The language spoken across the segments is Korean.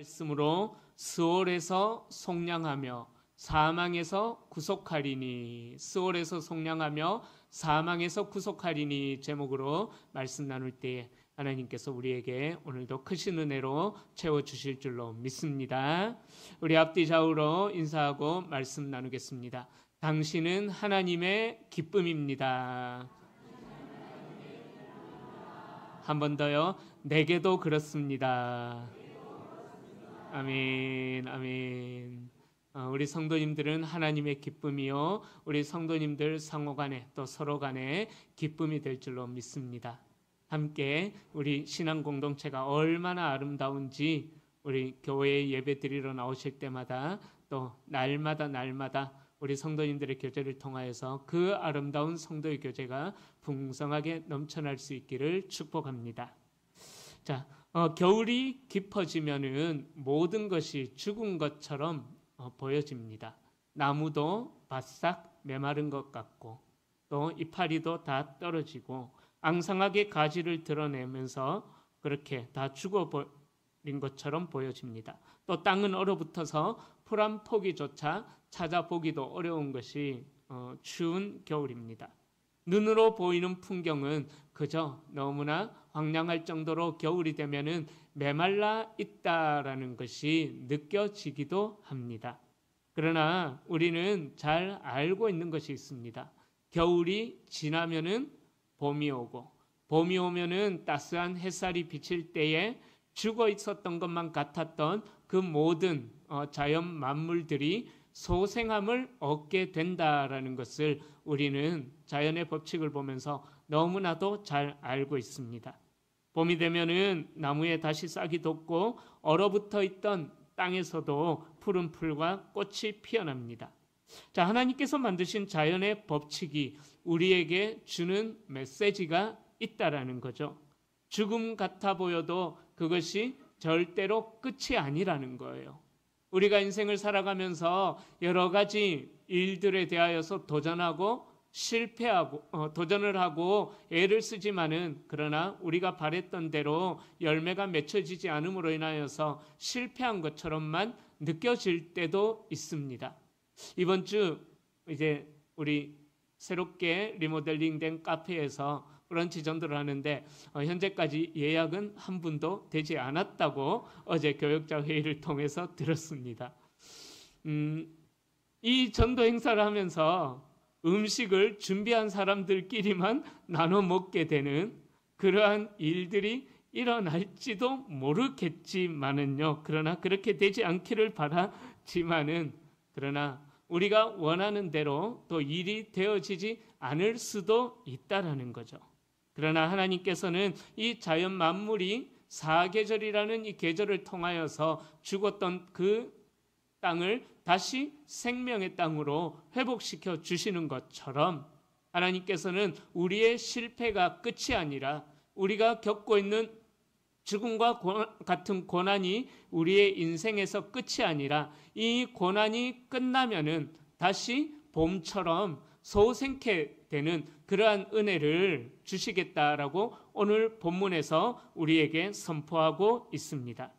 말씀으로 스올에서 속량하며 사망에서 구속하리니, 스올에서 속량하며 사망에서 구속하리니 제목으로 말씀 나눌 때에 하나님께서 우리에게 오늘도 크신 은혜로 채워주실 줄로 믿습니다. 우리 앞뒤 좌우로 인사하고 말씀 나누겠습니다. 당신은 하나님의 기쁨입니다. 한 번 더요. 내게도 그렇습니다. 아멘, 아멘. 우리 성도님들은 하나님의 기쁨이요, 우리 성도님들 상호 간에 또 서로 간에 기쁨이 될 줄로 믿습니다. 함께 우리 신앙 공동체가 얼마나 아름다운지 우리 교회에 예배 드리러 나오실 때마다 또 날마다 우리 성도님들의 교제를 통하여서 그 아름다운 성도의 교제가 풍성하게 넘쳐날 수 있기를 축복합니다. 자, 겨울이 깊어지면은 모든 것이 죽은 것처럼 보여집니다. 나무도 바싹 메마른 것 같고 또 이파리도 다 떨어지고 앙상하게 가지를 드러내면서 그렇게 다 죽어버린 것처럼 보여집니다. 또 땅은 얼어붙어서 풀 한 포기조차 찾아보기도 어려운 것이 추운 겨울입니다. 눈으로 보이는 풍경은 그저 너무나 황량할 정도로 겨울이 되면은 메말라 있다라는 것이 느껴지기도 합니다. 그러나 우리는 잘 알고 있는 것이 있습니다. 겨울이 지나면은 봄이 오고, 봄이 오면은 따스한 햇살이 비칠 때에 죽어 있었던 것만 같았던 그 모든 자연 만물들이 소생함을 얻게 된다라는 것을 우리는 자연의 법칙을 보면서 너무나도 잘 알고 있습니다. 봄이 되면은 나무에 다시 싹이 돋고 얼어붙어 있던 땅에서도 푸른 풀과 꽃이 피어납니다. 자, 하나님께서 만드신 자연의 법칙이 우리에게 주는 메시지가 있다라는 거죠. 죽음 같아 보여도 그것이 절대로 끝이 아니라는 거예요. 우리가 인생을 살아가면서 여러 가지 일들에 대하여서 도전하고 실패하고 도전을 하고 애를 쓰지만은 그러나 우리가 바랬던 대로 열매가 맺혀지지 않음으로 인하여서 실패한 것처럼만 느껴질 때도 있습니다. 이번 주 이제 우리 새롭게 리모델링된 카페에서 브런치 전도를 하는데 현재까지 예약은 한 분도 되지 않았다고 어제 교역자 회의를 통해서 들었습니다. 이 전도 행사를 하면서 음식을 준비한 사람들끼리만 나눠 먹게 되는 그러한 일들이 일어날지도 모르겠지만은요. 그러나 그렇게 되지 않기를 바라지만은 그러나 우리가 원하는 대로 또 일이 되어지지 않을 수도 있다라는 거죠. 그러나 하나님께서는 이 자연 만물이 사계절이라는 이 계절을 통하여서 죽었던 그 땅을 다시 생명의 땅으로 회복시켜 주시는 것처럼 하나님께서는 우리의 실패가 끝이 아니라 우리가 겪고 있는 죽음과 같은 고난이 우리의 인생에서 끝이 아니라 이 고난이 끝나면은 다시 봄처럼 소생케 되는 그러한 은혜를 주시겠다라고 오늘 본문에서 우리에게 선포하고 있습니다.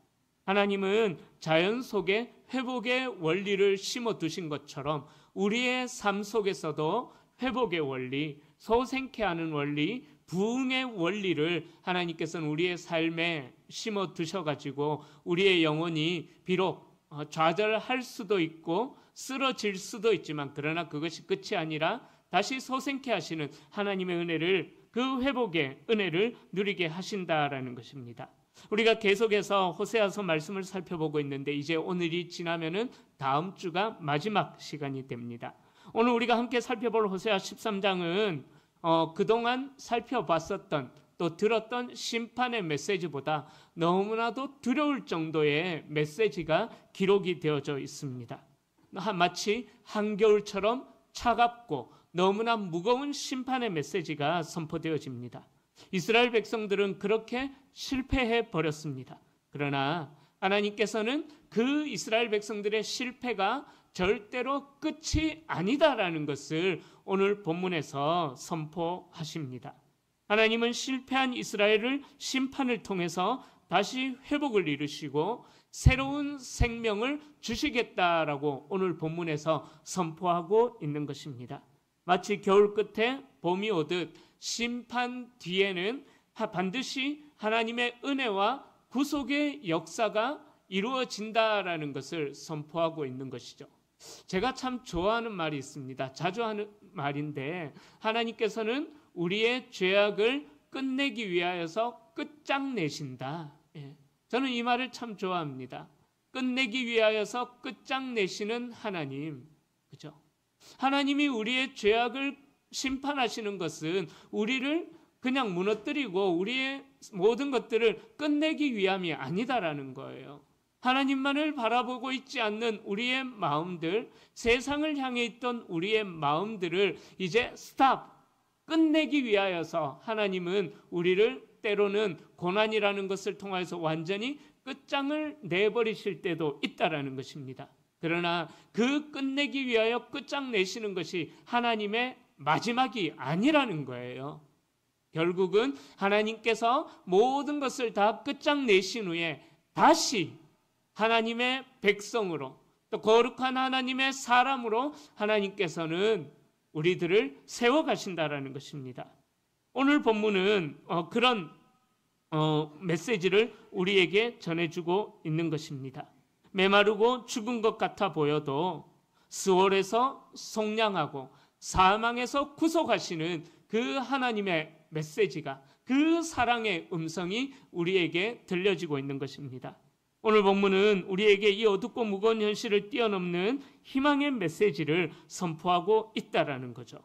하나님은 자연 속에 회복의 원리를 심어 두신 것처럼 우리의 삶 속에서도 회복의 원리, 소생케 하는 원리, 부흥의 원리를 하나님께서는 우리의 삶에 심어 두셔가지고 우리의 영혼이 비록 좌절할 수도 있고 쓰러질 수도 있지만 그러나 그것이 끝이 아니라 다시 소생케 하시는 하나님의 은혜를, 그 회복의 은혜를 누리게 하신다라는 것입니다. 우리가 계속해서 호세아서 말씀을 살펴보고 있는데 이제 오늘이 지나면은 다음 주가 마지막 시간이 됩니다. 오늘 우리가 함께 살펴볼 호세아 13장은 그동안 살펴봤었던 또 들었던 심판의 메시지보다 너무나도 두려울 정도의 메시지가 기록이 되어져 있습니다. 마치 한겨울처럼 차갑고 너무나 무거운 심판의 메시지가 선포되어집니다. 이스라엘 백성들은 그렇게 실패해 버렸습니다. 그러나 하나님께서는 그 이스라엘 백성들의 실패가 절대로 끝이 아니다라는 것을 오늘 본문에서 선포하십니다. 하나님은 실패한 이스라엘을 심판을 통해서 다시 회복을 이루시고 새로운 생명을 주시겠다라고 오늘 본문에서 선포하고 있는 것입니다. 마치 겨울 끝에 봄이 오듯 심판 뒤에는 반드시 하나님의 은혜와 구속의 역사가 이루어진다라는 것을 선포하고 있는 것이죠. 제가 참 좋아하는 말이 있습니다. 자주 하는 말인데, 하나님께서는 우리의 죄악을 끝내기 위하여서 끝장내신다. 저는 이 말을 참 좋아합니다. 끝내기 위하여서 끝장내시는 하나님, 그죠? 하나님이 우리의 죄악을 심판하시는 것은 우리를 그냥 무너뜨리고 우리의 모든 것들을 끝내기 위함이 아니다라는 거예요. 하나님만을 바라보고 있지 않는 우리의 마음들, 세상을 향해 있던 우리의 마음들을 이제 스탑, 끝내기 위하여서 하나님은 우리를 때로는 고난이라는 것을 통해서 완전히 끝장을 내버리실 때도 있다라는 것입니다. 그러나 그 끝내기 위하여 끝장내시는 것이 하나님의 마지막이 아니라는 거예요. 결국은 하나님께서 모든 것을 다 끝장내신 후에 다시 하나님의 백성으로, 또 거룩한 하나님의 사람으로 하나님께서는 우리들을 세워가신다라는 것입니다. 오늘 본문은 그런 메시지를 우리에게 전해주고 있는 것입니다. 메마르고 죽은 것 같아 보여도 스월에서 속량하고 사망에서 구속하시는 그 하나님의 메시지가, 그 사랑의 음성이 우리에게 들려지고 있는 것입니다. 오늘 본문은 우리에게 이 어둡고 무거운 현실을 뛰어넘는 희망의 메시지를 선포하고 있다라는 거죠.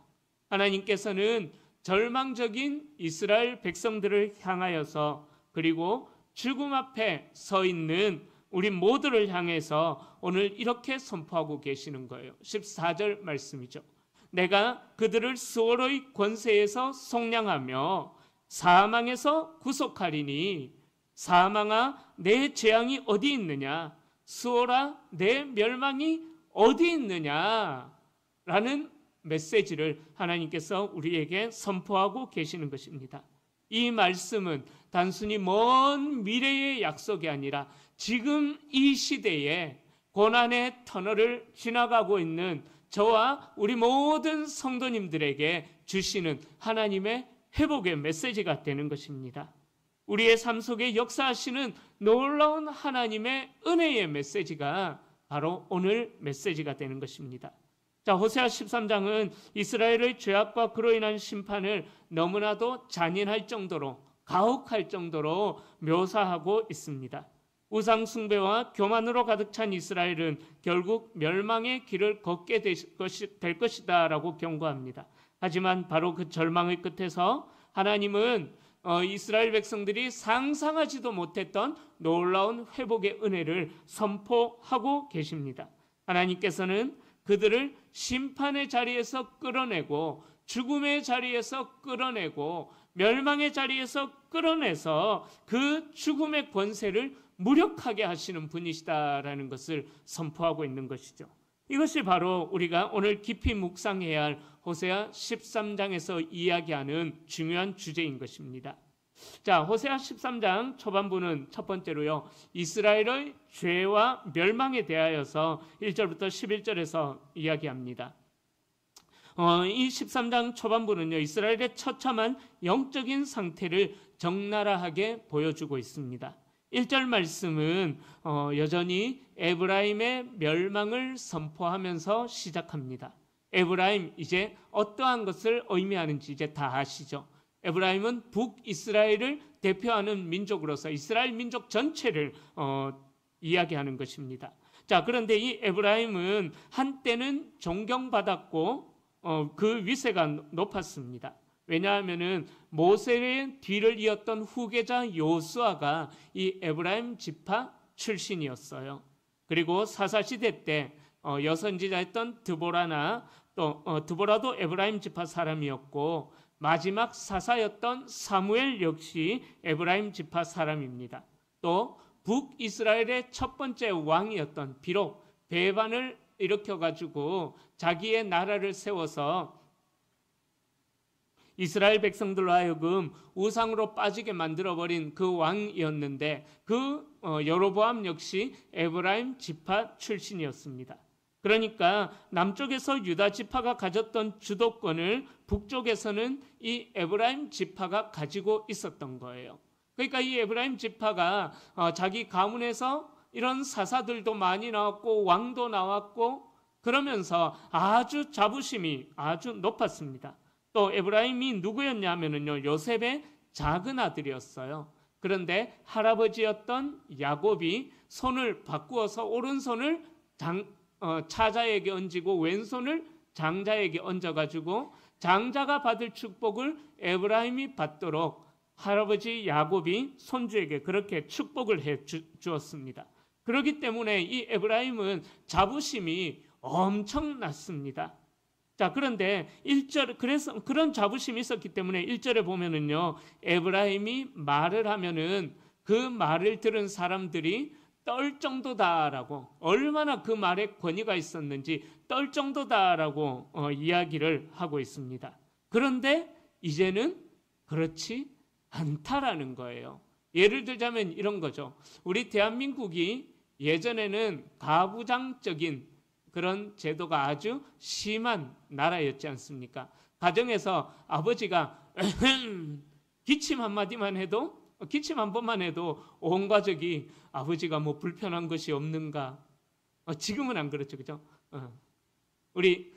하나님께서는 절망적인 이스라엘 백성들을 향하여서, 그리고 죽음 앞에 서 있는 우리 모두를 향해서 오늘 이렇게 선포하고 계시는 거예요. 14절 말씀이죠. 내가 그들을 스월의 권세에서 속량하며 사망에서 구속하리니 사망아 내 재앙이 어디 있느냐, 스월아 내 멸망이 어디 있느냐 라는 메시지를 하나님께서 우리에게 선포하고 계시는 것입니다. 이 말씀은 단순히 먼 미래의 약속이 아니라 지금 이 시대에 고난의 터널을 지나가고 있는 저와 우리 모든 성도님들에게 주시는 하나님의 회복의 메시지가 되는 것입니다. 우리의 삶 속에 역사하시는 놀라운 하나님의 은혜의 메시지가 바로 오늘 메시지가 되는 것입니다. 자, 호세아 13장은 이스라엘의 죄악과 그로 인한 심판을 너무나도 잔인할 정도로, 가혹할 정도로 묘사하고 있습니다. 우상 숭배와 교만으로 가득 찬 이스라엘은 결국 멸망의 길을 걷게 될 것이다 라고 경고합니다. 하지만 바로 그 절망의 끝에서 하나님은 이스라엘 백성들이 상상하지도 못했던 놀라운 회복의 은혜를 선포하고 계십니다. 하나님께서는 그들을 심판의 자리에서 끌어내고 죽음의 자리에서 끌어내고 멸망의 자리에서 끌어내서 그 죽음의 권세를 무력하게 하시는 분이시다라는 것을 선포하고 있는 것이죠. 이것이 바로 우리가 오늘 깊이 묵상해야 할 호세아 13장에서 이야기하는 중요한 주제인 것입니다. 자, 호세아 13장 초반부는 첫 번째로요, 이스라엘의 죄와 멸망에 대하여서 1절부터 11절에서 이야기합니다. 이 13장 초반부는요, 이스라엘의 처참한 영적인 상태를 적나라하게 보여주고 있습니다. 1절 말씀은 여전히 에브라임의 멸망을 선포하면서 시작합니다. 에브라임, 이제 어떠한 것을 의미하는지 이제 다 아시죠? 에브라임은 북이스라엘을 대표하는 민족으로서 이스라엘 민족 전체를 이야기하는 것입니다. 자, 그런데 이 에브라임은 한때는 존경받았고 그 위세가 높았습니다. 왜냐하면은 모세의 뒤를 이었던 후계자 요수아가 이 에브라임 지파 출신이었어요. 그리고 사사시대 때 여선지자였던 드보라나 또 드보라도 에브라임 지파 사람이었고, 마지막 사사였던 사무엘 역시 에브라임 지파 사람입니다. 또 북이스라엘의 첫 번째 왕이었던, 비록 배반을 일으켜가지고 자기의 나라를 세워서 이스라엘 백성들로 하여금 우상으로 빠지게 만들어버린 그 왕이었는데, 그 여로보암 역시 에브라임 지파 출신이었습니다. 그러니까 남쪽에서 유다 지파가 가졌던 주도권을 북쪽에서는 이 에브라임 지파가 가지고 있었던 거예요. 그러니까 이 에브라임 지파가 자기 가문에서 이런 사사들도 많이 나왔고 왕도 나왔고 그러면서 아주 자부심이 아주 높았습니다. 또 에브라임이 누구였냐면요, 요셉의 작은 아들이었어요. 그런데 할아버지였던 야곱이 손을 바꾸어서 오른손을 차자에게 얹고 왼손을 장자에게 얹어가지고 장자가 받을 축복을 에브라임이 받도록 할아버지 야곱이 손주에게 그렇게 축복을 해 주었습니다. 그렇기 때문에 이 에브라임은 자부심이 엄청났습니다. 자, 그런데 1절, 그래서 그런 자부심이 있었기 때문에 1절에 보면은요, 에브라임이 말을 하면은 그 말을 들은 사람들이 떨 정도다라고, 얼마나 그 말에 권위가 있었는지 떨 정도다라고 이야기를 하고 있습니다. 그런데 이제는 그렇지 않다라는 거예요. 예를 들자면 이런 거죠. 우리 대한민국이 예전에는 가부장적인 그런 제도가 아주 심한 나라였지 않습니까? 가정에서 아버지가 기침 한마디만 해도, 기침 한 번만 해도 온 가족이 아버지가 뭐 불편한 것이 없는가? 지금은 안 그렇죠, 그죠? 우리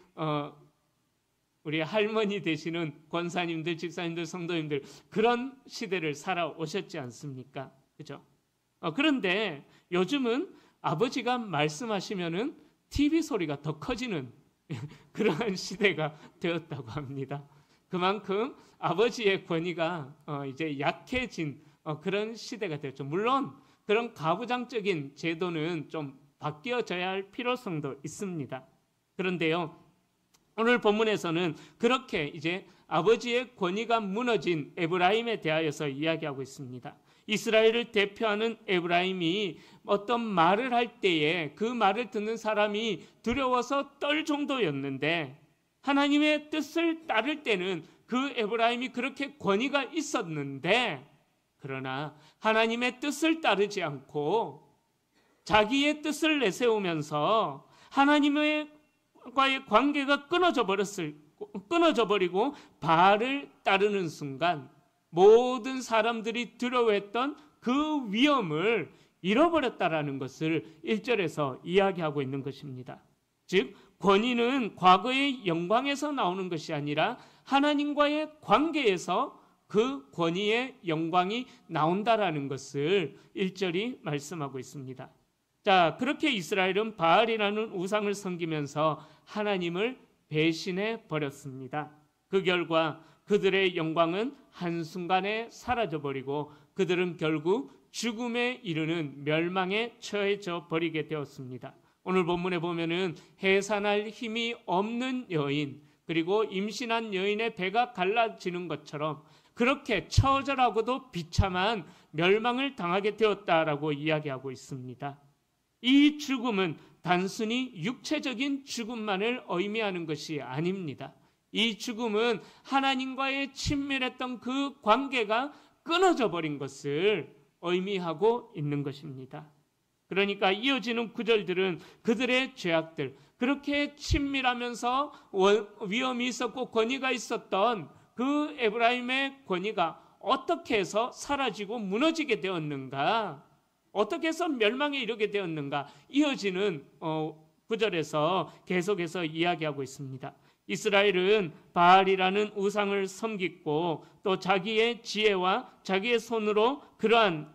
할머니 되시는 권사님들, 집사님들, 성도님들 그런 시대를 살아오셨지 않습니까? 그죠? 그런데 요즘은 아버지가 말씀하시면은 TV 소리가 더 커지는 그러한 시대가 되었다고 합니다. 그만큼 아버지의 권위가 이제 약해진 그런 시대가 되었죠. 물론 그런 가부장적인 제도는 좀 바뀌어져야 할 필요성도 있습니다. 그런데요, 오늘 본문에서는 그렇게 이제 아버지의 권위가 무너진 에브라임에 대하여서 이야기하고 있습니다. 이스라엘을 대표하는 에브라임이 어떤 말을 할 때에 그 말을 듣는 사람이 두려워서 떨 정도였는데 하나님의 뜻을 따를 때는 그 에브라임이 그렇게 권위가 있었는데, 그러나 하나님의 뜻을 따르지 않고 자기의 뜻을 내세우면서 하나님과의 관계가 끊어져 버리고 바알을 따르는 순간 모든 사람들이 두려워했던 그 위엄을 잃어버렸다라는 것을 1절에서 이야기하고 있는 것입니다. 즉, 권위는 과거의 영광에서 나오는 것이 아니라 하나님과의 관계에서 그 권위의 영광이 나온다라는 것을 1절이 말씀하고 있습니다. 자, 그렇게 이스라엘은 바알이라는 우상을 섬기면서 하나님을 배신해 버렸습니다. 그 결과 그들의 영광은 한순간에 사라져버리고 그들은 결국 죽음에 이르는 멸망에 처해져 버리게 되었습니다. 오늘 본문에 보면은 해산할 힘이 없는 여인, 그리고 임신한 여인의 배가 갈라지는 것처럼 그렇게 처절하고도 비참한 멸망을 당하게 되었다라고 이야기하고 있습니다. 이 죽음은 단순히 육체적인 죽음만을 의미하는 것이 아닙니다. 이 죽음은 하나님과의 친밀했던 그 관계가 끊어져 버린 것을 의미하고 있는 것입니다. 그러니까 이어지는 구절들은 그들의 죄악들, 그렇게 친밀하면서 위엄이 있었고 권위가 있었던 그 에브라임의 권위가 어떻게 해서 사라지고 무너지게 되었는가? 어떻게 해서 멸망에 이르게 되었는가? 이어지는 구절에서 계속해서 이야기하고 있습니다. 이스라엘은 바알이라는 우상을 섬기고 또 자기의 지혜와 자기의 손으로 그러한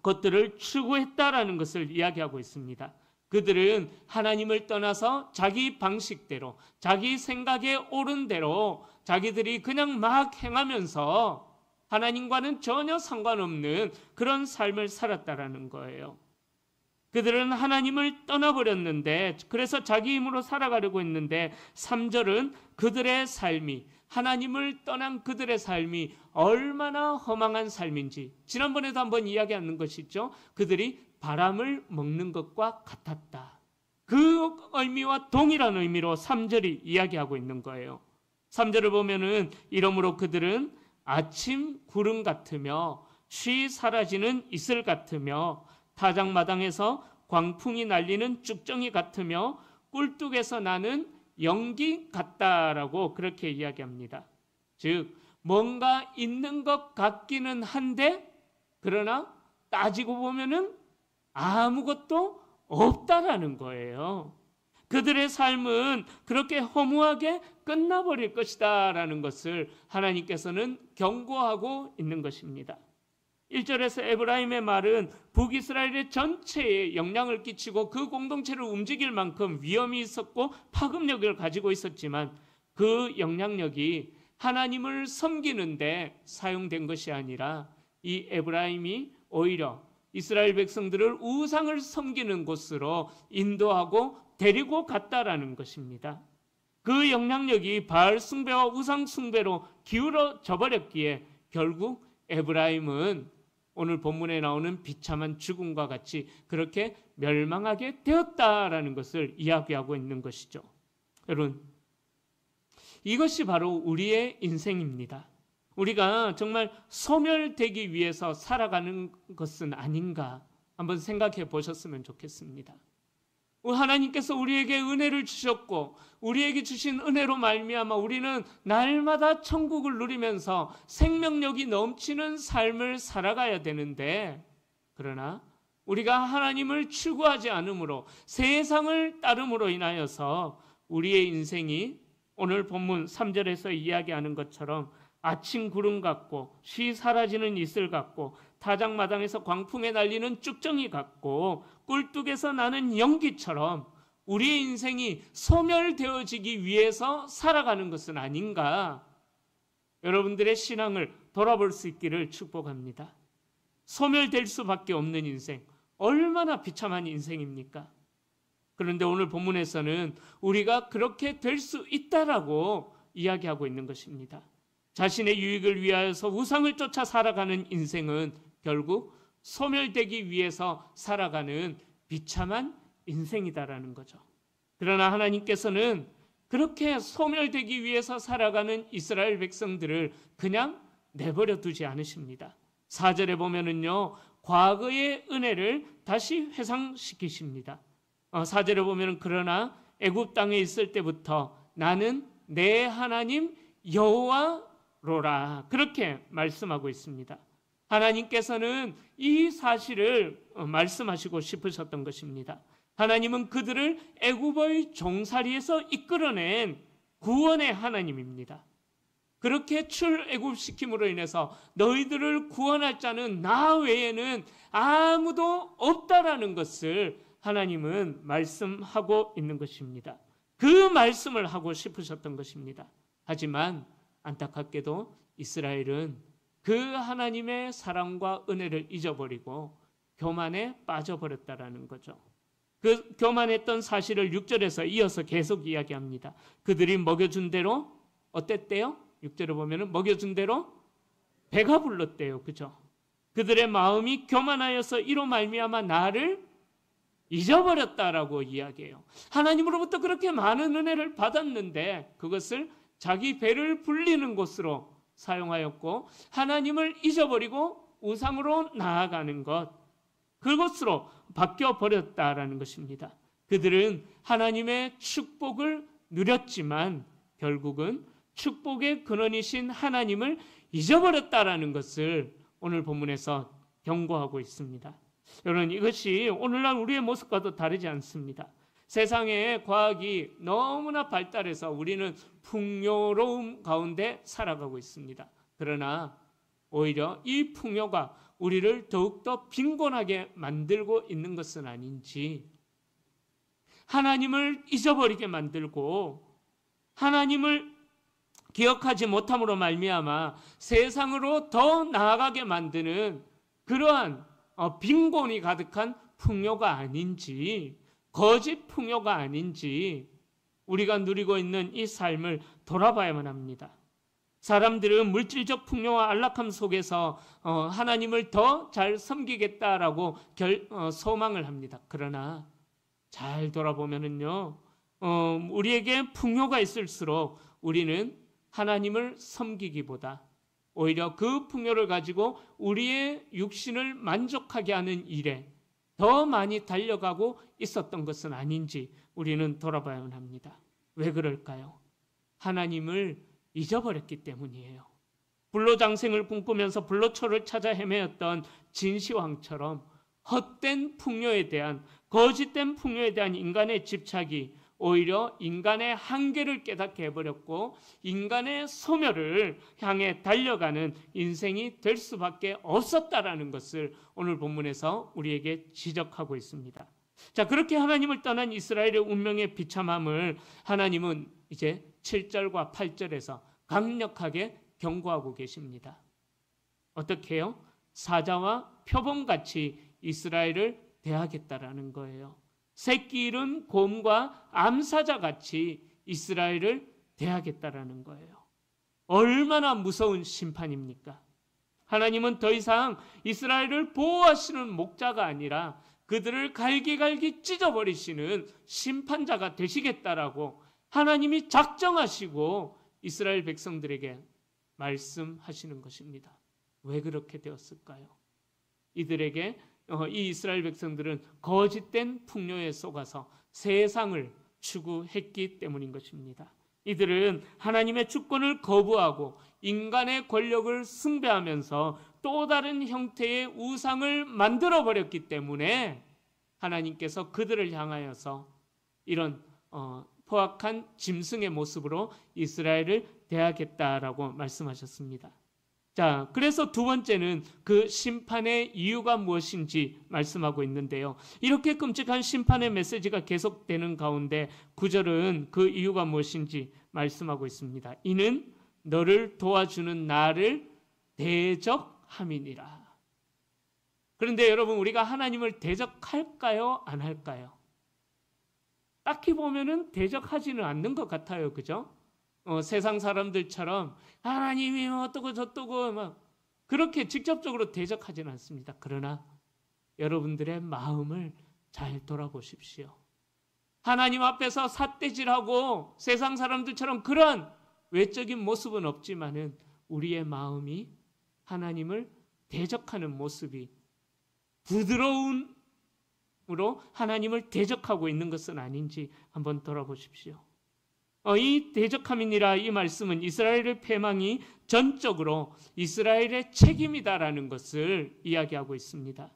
것들을 추구했다라는 것을 이야기하고 있습니다. 그들은 하나님을 떠나서 자기 방식대로, 자기 생각에 옳은 대로 자기들이 그냥 막 행하면서 하나님과는 전혀 상관없는 그런 삶을 살았다라는 거예요. 그들은 하나님을 떠나버렸는데, 그래서 자기 힘으로 살아가려고 했는데 3절은 그들의 삶이, 하나님을 떠난 그들의 삶이 얼마나 허망한 삶인지 지난번에도 한번 이야기하는 것이죠. 그들이 바람을 먹는 것과 같았다. 그 의미와 동일한 의미로 3절이 이야기하고 있는 거예요. 3절을 보면은 이러므로 그들은 아침 구름 같으며 쉬 사라지는 이슬 같으며 타작마당에서 광풍이 날리는 쭉정이 같으며 꿀뚝에서 나는 연기 같다라고 그렇게 이야기합니다. 즉 뭔가 있는 것 같기는 한데 그러나 따지고 보면은 아무것도 없다라는 거예요. 그들의 삶은 그렇게 허무하게 끝나버릴 것이다 라는 것을 하나님께서는 경고하고 있는 것입니다. 1절에서 에브라임의 말은 북이스라엘의 전체에 영향을 끼치고 그 공동체를 움직일 만큼 위험이 있었고 파급력을 가지고 있었지만 그 영향력이 하나님을 섬기는데 사용된 것이 아니라 이 에브라임이 오히려 이스라엘 백성들을 우상을 섬기는 곳으로 인도하고 데리고 갔다라는 것입니다. 그 영향력이 바알 숭배와 우상 숭배로 기울어져 버렸기에 결국 에브라임은 오늘 본문에 나오는 비참한 죽음과 같이 그렇게 멸망하게 되었다라는 것을 이야기하고 있는 것이죠. 여러분, 이것이 바로 우리의 인생입니다. 우리가 정말 소멸되기 위해서 살아가는 것은 아닌가 한번 생각해 보셨으면 좋겠습니다. 하나님께서 우리에게 은혜를 주셨고 우리에게 주신 은혜로 말미암아 우리는 날마다 천국을 누리면서 생명력이 넘치는 삶을 살아가야 되는데 그러나 우리가 하나님을 추구하지 않으므로 세상을 따름으로 인하여서 우리의 인생이 오늘 본문 3절에서 이야기하는 것처럼 아침 구름 같고 쉬 사라지는 이슬 같고 타작마당에서 광풍에 날리는 쭉정이 같고 꿀뚝에서 나는 연기처럼 우리의 인생이 소멸되어지기 위해서 살아가는 것은 아닌가. 여러분들의 신앙을 돌아볼 수 있기를 축복합니다. 소멸될 수밖에 없는 인생, 얼마나 비참한 인생입니까? 그런데 오늘 본문에서는 우리가 그렇게 될 수 있다라고 이야기하고 있는 것입니다. 자신의 유익을 위하여서 우상을 쫓아 살아가는 인생은 결국 소멸되기 위해서 살아가는 비참한 인생이다라는 거죠. 그러나 하나님께서는 그렇게 소멸되기 위해서 살아가는 이스라엘 백성들을 그냥 내버려 두지 않으십니다. 4절에 보면은요, 과거의 은혜를 다시 회상시키십니다. 4절에 보면은 그러나 애굽 땅에 있을 때부터 나는 내 하나님 여호와로라 그렇게 말씀하고 있습니다. 하나님께서는 이 사실을 말씀하시고 싶으셨던 것입니다. 하나님은 그들을 애굽의 종살이에서 이끌어낸 구원의 하나님입니다. 그렇게 출애굽시킴으로 인해서 너희들을 구원할 자는 나 외에는 아무도 없다라는 것을 하나님은 말씀하고 있는 것입니다. 그 말씀을 하고 싶으셨던 것입니다. 하지만 안타깝게도 이스라엘은 그 하나님의 사랑과 은혜를 잊어버리고 교만에 빠져버렸다라는 거죠. 그 교만했던 사실을 6절에서 이어서 계속 이야기합니다. 그들이 먹여준 대로 어땠대요? 6절에 보면은 먹여준 대로 배가 불렀대요. 그죠? 그들의 마음이 교만하여서 이로 말미암아 나를 잊어버렸다라고 이야기해요. 하나님으로부터 그렇게 많은 은혜를 받았는데 그것을 자기 배를 불리는 곳으로 사용하였고 하나님을 잊어버리고 우상으로 나아가는 것, 그것으로 바뀌어버렸다라는 것입니다. 그들은 하나님의 축복을 누렸지만 결국은 축복의 근원이신 하나님을 잊어버렸다라는 것을 오늘 본문에서 경고하고 있습니다. 여러분, 이것이 오늘날 우리의 모습과도 다르지 않습니다. 세상의 과학이 너무나 발달해서 우리는 풍요로움 가운데 살아가고 있습니다. 그러나 오히려 이 풍요가 우리를 더욱더 빈곤하게 만들고 있는 것은 아닌지, 하나님을 잊어버리게 만들고 하나님을 기억하지 못함으로 말미암아 세상으로 더 나아가게 만드는 그러한 빈곤이 가득한 풍요가 아닌지, 거짓 풍요가 아닌지 우리가 누리고 있는 이 삶을 돌아봐야만 합니다. 사람들은 물질적 풍요와 안락함 속에서 하나님을 더 잘 섬기겠다라고 소망을 합니다. 그러나 잘 돌아보면은요, 우리에게 풍요가 있을수록 우리는 하나님을 섬기기보다 오히려 그 풍요를 가지고 우리의 육신을 만족하게 하는 일에 더 많이 달려가고 있었던 것은 아닌지 우리는 돌아봐야만 합니다. 왜 그럴까요? 하나님을 잊어버렸기 때문이에요. 불로장생을 꿈꾸면서 불로초를 찾아 헤매었던 진시황처럼 헛된 풍요에 대한, 거짓된 풍요에 대한 인간의 집착이 오히려 인간의 한계를 깨닫게 해버렸고 인간의 소멸을 향해 달려가는 인생이 될 수밖에 없었다라는 것을 오늘 본문에서 우리에게 지적하고 있습니다. 자, 그렇게 하나님을 떠난 이스라엘의 운명의 비참함을 하나님은 이제 7절과 8절에서 강력하게 경고하고 계십니다. 어떻게 해요? 사자와 표범같이 이스라엘을 대하겠다라는 거예요. 새끼 잃은 곰과 암사자같이 이스라엘을 대하겠다라는 거예요. 얼마나 무서운 심판입니까? 하나님은 더 이상 이스라엘을 보호하시는 목자가 아니라 그들을 갈기갈기 찢어버리시는 심판자가 되시겠다라고 하나님이 작정하시고 이스라엘 백성들에게 말씀하시는 것입니다. 왜 그렇게 되었을까요? 이들에게 이 이스라엘 백성들은 거짓된 풍요에 속아서 세상을 추구했기 때문인 것입니다. 이들은 하나님의 주권을 거부하고 인간의 권력을 숭배하면서 또 다른 형태의 우상을 만들어버렸기 때문에 하나님께서 그들을 향하여서 이런 포악한 짐승의 모습으로 이스라엘을 대하겠다라고 말씀하셨습니다. 자, 그래서 두 번째는 그 심판의 이유가 무엇인지 말씀하고 있는데요. 이렇게 끔찍한 심판의 메시지가 계속되는 가운데 9절은 그 이유가 무엇인지 말씀하고 있습니다. 이는 너를 도와주는 나를 대적함이니라. 그런데 여러분, 우리가 하나님을 대적할까요? 안 할까요? 딱히 보면은 대적하지는 않는 것 같아요. 그죠? 세상 사람들처럼 하나님이 어떠고 저떠고 막 그렇게 직접적으로 대적하지는 않습니다. 그러나 여러분들의 마음을 잘 돌아보십시오. 하나님 앞에서 삿대질하고 세상 사람들처럼 그런 외적인 모습은 없지만은 우리의 마음이 하나님을 대적하는 모습이 부드러움으로 하나님을 대적하고 있는 것은 아닌지 한번 돌아보십시오. 이 대적함이니라 이 말씀은 이스라엘의 패망이 전적으로 이스라엘의 책임이다라는 것을 이야기하고 있습니다.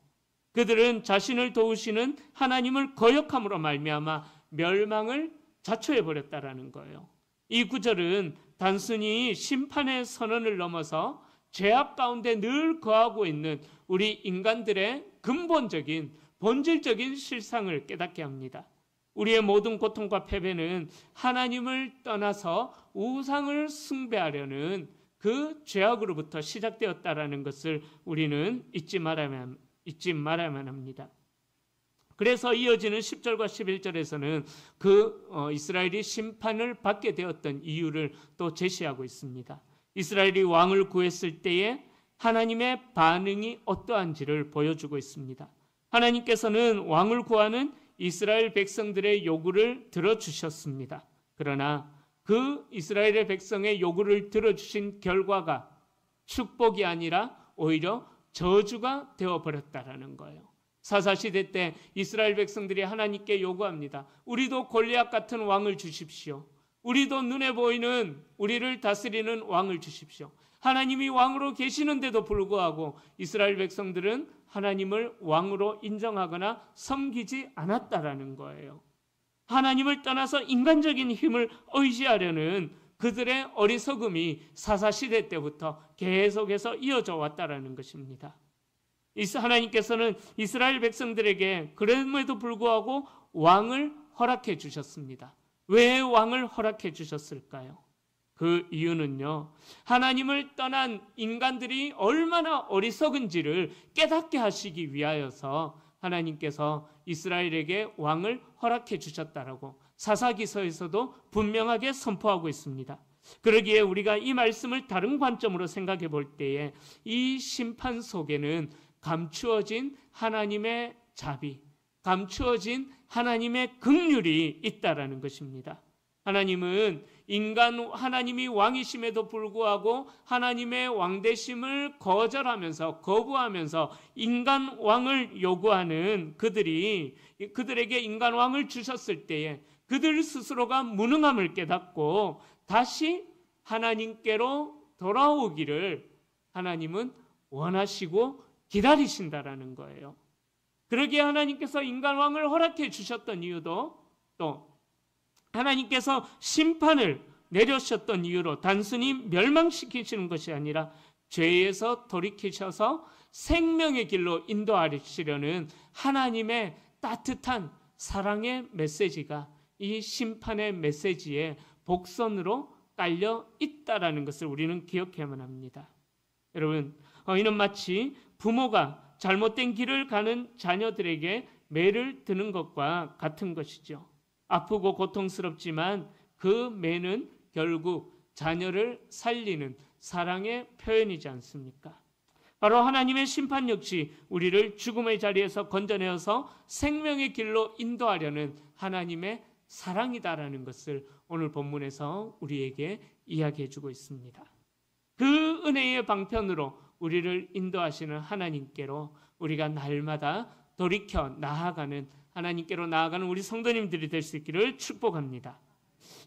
그들은 자신을 도우시는 하나님을 거역함으로 말미암아 멸망을 자초해버렸다라는 거예요. 이 구절은 단순히 심판의 선언을 넘어서 죄악 가운데 늘 거하고 있는 우리 인간들의 근본적인 본질적인 실상을 깨닫게 합니다. 우리의 모든 고통과 패배는 하나님을 떠나서 우상을 숭배하려는 그 죄악으로부터 시작되었다라는 것을 우리는 잊지 말아야만 합니다. 그래서 이어지는 10절과 11절에서는 이스라엘이 심판을 받게 되었던 이유를 또 제시하고 있습니다. 이스라엘이 왕을 구했을 때에 하나님의 반응이 어떠한지를 보여주고 있습니다. 하나님께서는 왕을 구하는 이스라엘 백성들의 요구를 들어주셨습니다. 그러나 그 이스라엘의 백성의 요구를 들어주신 결과가 축복이 아니라 오히려 저주가 되어버렸다라는 거예요. 사사시대 때 이스라엘 백성들이 하나님께 요구합니다. 우리도 골리앗 같은 왕을 주십시오. 우리도 눈에 보이는 우리를 다스리는 왕을 주십시오. 하나님이 왕으로 계시는데도 불구하고 이스라엘 백성들은 하나님을 왕으로 인정하거나 섬기지 않았다라는 거예요. 하나님을 떠나서 인간적인 힘을 의지하려는 그들의 어리석음이 사사시대 때부터 계속해서 이어져 왔다라는 것입니다. 하나님께서는 이스라엘 백성들에게 그럼에도 불구하고 왕을 허락해 주셨습니다. 왜 왕을 허락해 주셨을까요? 그 이유는요, 하나님을 떠난 인간들이 얼마나 어리석은지를 깨닫게 하시기 위하여서 하나님께서 이스라엘에게 왕을 허락해 주셨다라고 사사기서에서도 분명하게 선포하고 있습니다. 그러기에 우리가 이 말씀을 다른 관점으로 생각해 볼 때에 이 심판 속에는 감추어진 하나님의 자비, 감추어진 하나님의 긍휼이 있다라는 것입니다. 하나님은 하나님이 왕이심에도 불구하고 하나님의 왕되심을 거부하면서 인간 왕을 요구하는 그들에게 인간 왕을 주셨을 때에 그들 스스로가 무능함을 깨닫고 다시 하나님께로 돌아오기를 하나님은 원하시고 기다리신다라는 거예요. 그러기에 하나님께서 인간 왕을 허락해 주셨던 이유도 또 하나님께서 심판을 내려셨던 이유로 단순히 멸망시키시는 것이 아니라 죄에서 돌이키셔서 생명의 길로 인도하시려는 하나님의 따뜻한 사랑의 메시지가 이 심판의 메시지의 복선으로 깔려 있다라는 것을 우리는 기억해야만 합니다. 여러분, 이는 마치 부모가 잘못된 길을 가는 자녀들에게 매를 드는 것과 같은 것이죠. 아프고 고통스럽지만 그 매는 결국 자녀를 살리는 사랑의 표현이지 않습니까? 바로 하나님의 심판 역시 우리를 죽음의 자리에서 건져내어서 생명의 길로 인도하려는 하나님의 사랑이다라는 것을 오늘 본문에서 우리에게 이야기해 주고 있습니다. 그 은혜의 방편으로 우리를 인도하시는 하나님께로 우리가 날마다 돌이켜 하나님께로 나아가는 우리 성도님들이 될 수 있기를 축복합니다.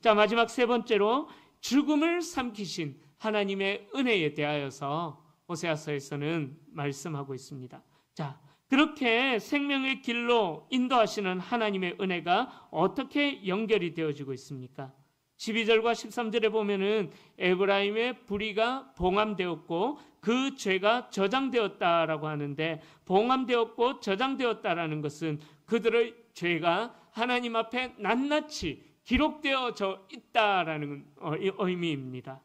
자, 마지막 세 번째로 죽음을 삼키신 하나님의 은혜에 대하여서 호세아서에서는 말씀하고 있습니다. 자, 그렇게 생명의 길로 인도하시는 하나님의 은혜가 어떻게 연결이 되어지고 있습니까? 12절과 13절에 보면은 에브라임의 불의가 봉함되었고 그 죄가 저장되었다라고 하는데, 봉함되었고 저장되었다라는 것은 그들의 죄가 하나님 앞에 낱낱이 기록되어져 있다라는 의미입니다.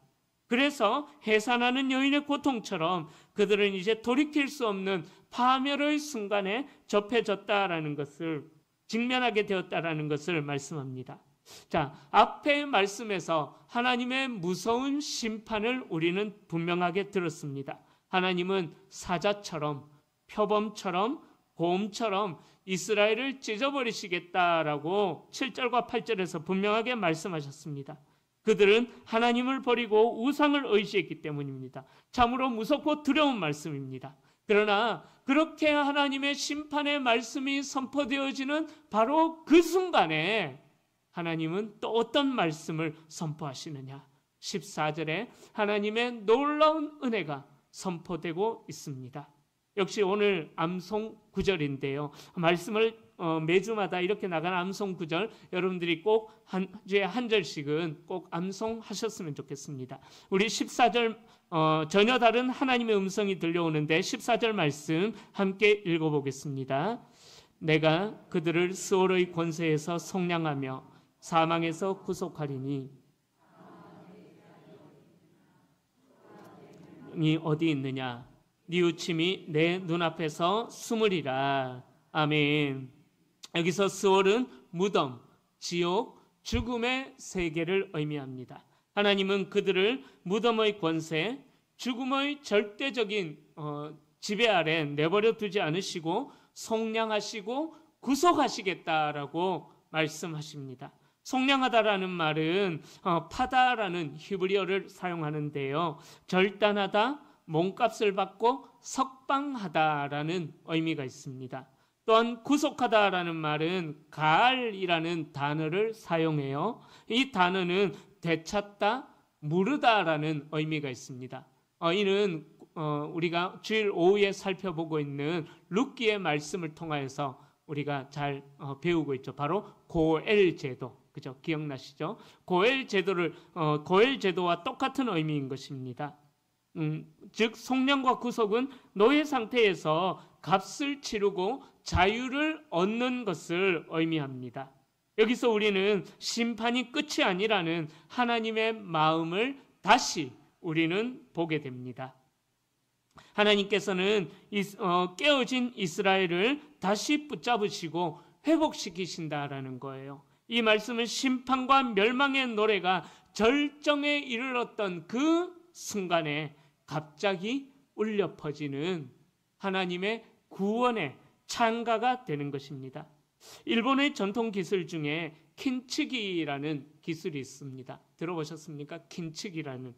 그래서 해산하는 여인의 고통처럼 그들은 이제 돌이킬 수 없는 파멸의 순간에 접해졌다라는 것을, 직면하게 되었다라는 것을 말씀합니다. 자, 앞의 말씀에서 하나님의 무서운 심판을 우리는 분명하게 들었습니다. 하나님은 사자처럼, 표범처럼, 곰처럼 이스라엘을 찢어버리시겠다라고 7절과 8절에서 분명하게 말씀하셨습니다. 그들은 하나님을 버리고 우상을 의지했기 때문입니다. 참으로 무섭고 두려운 말씀입니다. 그러나 그렇게 하나님의 심판의 말씀이 선포되어지는 바로 그 순간에 하나님은 또 어떤 말씀을 선포하시느냐? 14절에 하나님의 놀라운 은혜가 선포되고 있습니다. 역시 오늘 암송 구절인데요. 말씀을 매주마다 이렇게 나가는 암송 구절, 여러분들이 꼭 한 주에 한 절씩은 꼭 암송하셨으면 좋겠습니다. 우리 14절 전혀 다른 하나님의 음성이 들려오는데 14절 말씀 함께 읽어보겠습니다. 내가 그들을 스올의 권세에서 속량하며 사망에서 구속하리니 이 어디 있느냐? 뉘우침이 내 눈앞에서 숨으리라. 아멘. 여기서 스올은 무덤, 지옥, 죽음의 세계를 의미합니다. 하나님은 그들을 무덤의 권세, 죽음의 절대적인 지배 아래 내버려 두지 않으시고 속량하시고 구속하시겠다라고 말씀하십니다. 속량하다라는 말은 파다라는 히브리어를 사용하는데요. 절단하다, 몸값을 받고 석방하다라는 의미가 있습니다. 또한 구속하다라는 말은 가알이라는 단어를 사용해요. 이 단어는 되찾다, 물으다라는 의미가 있습니다. 이는 우리가 주일 오후에 살펴보고 있는 룻기의 말씀을 통하여서 우리가 잘 배우고 있죠. 바로 고엘 제도, 그죠? 기억나시죠? 고엘 제도와 똑같은 의미인 것입니다. 즉 속량과 구속은 노예 상태에서 값을 치르고 자유를 얻는 것을 의미합니다. 여기서 우리는 심판이 끝이 아니라는 하나님의 마음을 다시 우리는 보게 됩니다. 하나님께서는 깨어진 이스라엘을 다시 붙잡으시고 회복시키신다라는 거예요. 이 말씀은 심판과 멸망의 노래가 절정에 이르렀던 그 순간에 갑자기 울려 퍼지는 하나님의 구원의 찬가가 되는 것입니다. 일본의 전통 기술 중에 킨츠기라는 기술이 있습니다. 들어보셨습니까? 킨츠기라는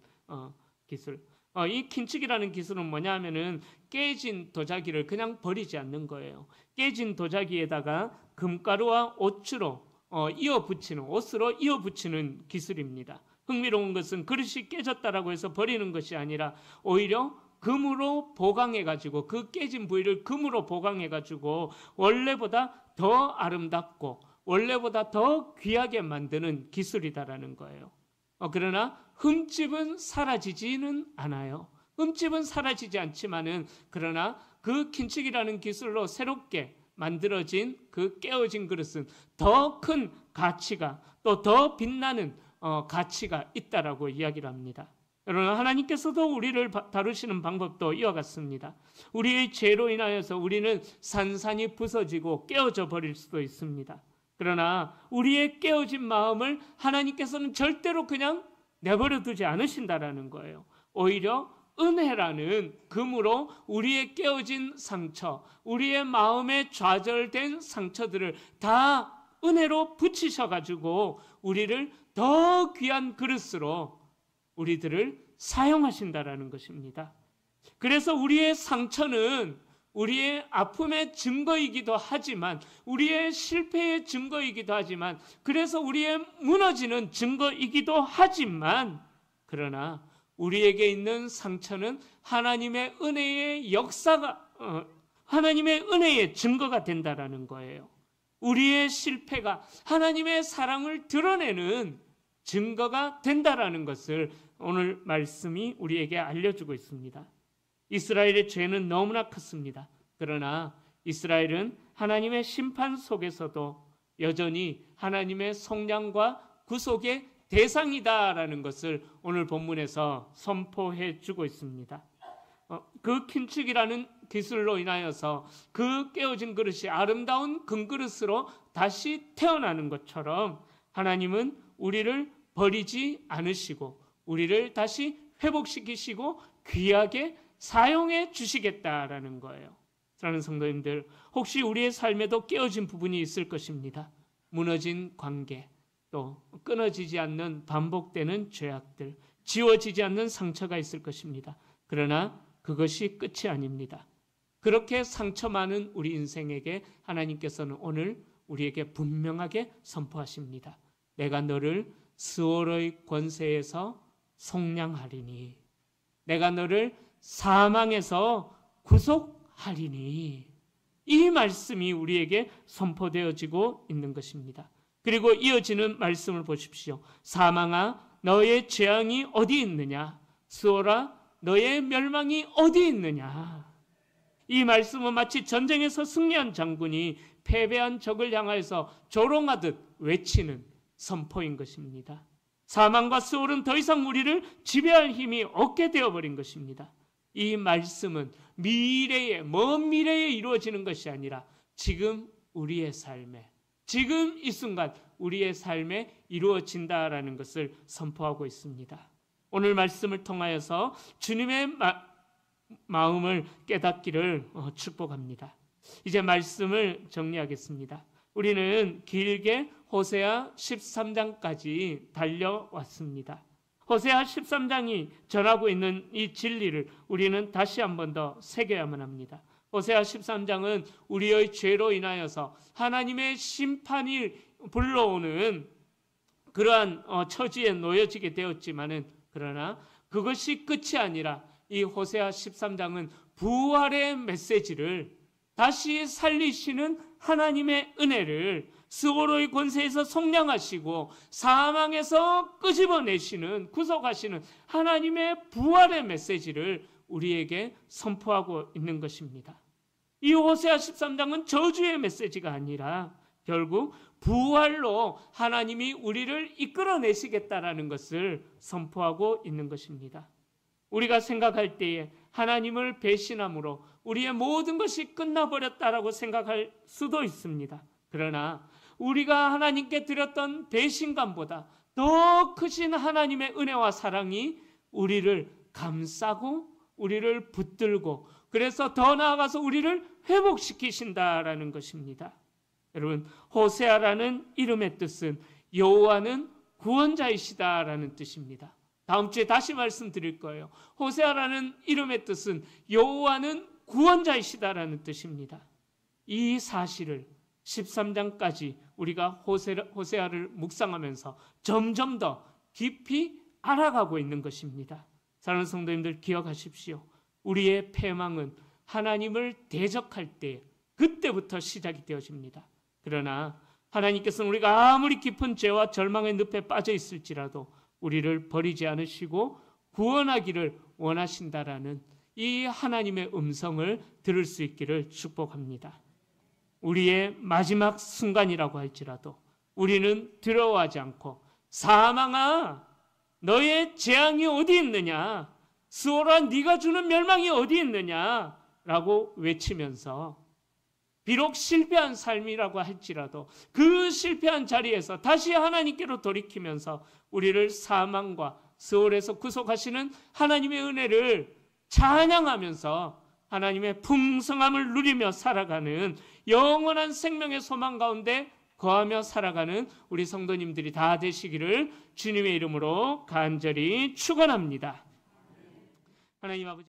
기술. 이 킨츠기라는 기술은 뭐냐 하면은 깨진 도자기를 그냥 버리지 않는 거예요. 깨진 도자기에다가 금가루와 옷으로 옷으로 이어 붙이는 기술입니다. 흥미로운 것은 그릇이 깨졌다라고 해서 버리는 것이 아니라 오히려 금으로 보강해가지고 그 깨진 부위를 금으로 보강해가지고 원래보다 더 아름답고 원래보다 더 귀하게 만드는 기술이다라는 거예요. 그러나 흠집은 사라지지는 않아요. 흠집은 사라지지 않지만은 그러나 그 킨츠기라는 기술로 새롭게 만들어진 그 깨어진 그릇은 더 큰 가치가 또 더 빛나는 가치가 있다라고 이야기를 합니다. 여러분, 하나님께서도 우리를 다루시는 방법도 이와 같습니다. 우리의 죄로 인하여서 우리는 산산이 부서지고 깨어져 버릴 수도 있습니다. 그러나 우리의 깨어진 마음을 하나님께서는 절대로 그냥 내버려 두지 않으신다라는 거예요. 오히려 은혜라는 금으로 우리의 깨어진 상처, 우리의 마음에 좌절된 상처들을 다 은혜로 붙이셔가지고 우리를 더 귀한 그릇으로 우리들을 사용하신다라는 것입니다. 그래서 우리의 상처는 우리의 아픔의 증거이기도 하지만 우리의 실패의 증거이기도 하지만 그래서 우리의 무너지는 증거이기도 하지만 그러나 우리에게 있는 상처는 하나님의 은혜의 역사가 하나님의 은혜의 증거가 된다라는 거예요. 우리의 실패가 하나님의 사랑을 드러내는 증거가 된다라는 것을 오늘 말씀이 우리에게 알려주고 있습니다. 이스라엘의 죄는 너무나 컸습니다. 그러나 이스라엘은 하나님의 심판 속에서도 여전히 하나님의 속량과 구속의 대상이다라는 것을 오늘 본문에서 선포해 주고 있습니다. 그 킨축이라는 기술로 인하여서 그 깨어진 그릇이 아름다운 금그릇으로 다시 태어나는 것처럼 하나님은 우리를 버리지 않으시고 우리를 다시 회복시키시고 귀하게 사용해 주시겠다라는 거예요. 사랑하는 성도님들, 혹시 우리의 삶에도 깨어진 부분이 있을 것입니다. 무너진 관계, 또 끊어지지 않는 반복되는 죄악들, 지워지지 않는 상처가 있을 것입니다. 그러나 그것이 끝이 아닙니다. 그렇게 상처 많은 우리 인생에게 하나님께서는 오늘 우리에게 분명하게 선포하십니다. 내가 너를 스월의 권세에서 속량하리니, 내가 너를 사망에서 구속하리니. 이 말씀이 우리에게 선포되어지고 있는 것입니다. 그리고 이어지는 말씀을 보십시오. 사망아, 너의 재앙이 어디 있느냐? 스월아, 너의 멸망이 어디 있느냐? 이 말씀은 마치 전쟁에서 승리한 장군이 패배한 적을 향하여서 조롱하듯 외치는 선포인 것입니다. 사망과 스월은 더 이상 우리를 지배할 힘이 없게 되어버린 것입니다. 이 말씀은 미래에, 먼 미래에 이루어지는 것이 아니라 지금 우리의 삶에, 지금 이 순간 우리의 삶에 이루어진다라는 것을 선포하고 있습니다. 오늘 말씀을 통하여서 주님의 마음을 깨닫기를 축복합니다. 이제 말씀을 정리하겠습니다. 우리는 길게 호세아 13장까지 달려왔습니다. 호세아 13장이 전하고 있는 이 진리를 우리는 다시 한 번 더 새겨야만 합니다. 호세아 13장은 우리의 죄로 인하여서 하나님의 심판이 불러오는 그러한 처지에 놓여지게 되었지만은, 그러나 그것이 끝이 아니라 이 호세아 13장은 부활의 메시지를, 다시 살리시는 하나님의 은혜를, 스고로의 권세에서 속량하시고 사망에서 끄집어내시는, 구속하시는 하나님의 부활의 메시지를 우리에게 선포하고 있는 것입니다. 이 호세아 13장은 저주의 메시지가 아니라 결국 부활로 하나님이 우리를 이끌어내시겠다라는 것을 선포하고 있는 것입니다. 우리가 생각할 때에 하나님을 배신함으로 우리의 모든 것이 끝나버렸다라고 생각할 수도 있습니다. 그러나 우리가 하나님께 드렸던 배신감보다 더 크신 하나님의 은혜와 사랑이 우리를 감싸고 우리를 붙들고, 그래서 더 나아가서 우리를 회복시키신다라는 것입니다. 여러분, 호세아라는 이름의 뜻은 여호와는 구원자이시다라는 뜻입니다. 다음 주에 다시 말씀드릴 거예요. 호세아라는 이름의 뜻은 여호와는 구원자이시다라는 뜻입니다. 이 사실을 13장까지 우리가 호세아를 묵상하면서 점점 더 깊이 알아가고 있는 것입니다. 사랑하는 성도님들, 기억하십시오. 우리의 패망은 하나님을 대적할 때 그때부터 시작이 되어집니다. 그러나 하나님께서는 우리가 아무리 깊은 죄와 절망의 늪에 빠져 있을지라도 우리를 버리지 않으시고 구원하기를 원하신다라는 이 하나님의 음성을 들을 수 있기를 축복합니다. 우리의 마지막 순간이라고 할지라도 우리는 두려워하지 않고 사망아, 너의 재앙이 어디 있느냐? 스오라, 네가 주는 멸망이 어디 있느냐? 라고 외치면서 비록 실패한 삶이라고 할지라도 그 실패한 자리에서 다시 하나님께로 돌이키면서 우리를 사망과 스올에서 구속하시는 하나님의 은혜를 찬양하면서 하나님의 풍성함을 누리며 살아가는 영원한 생명의 소망 가운데 거하며 살아가는 우리 성도님들이 다 되시기를 주님의 이름으로 간절히 축원합니다. 하나님 아버지.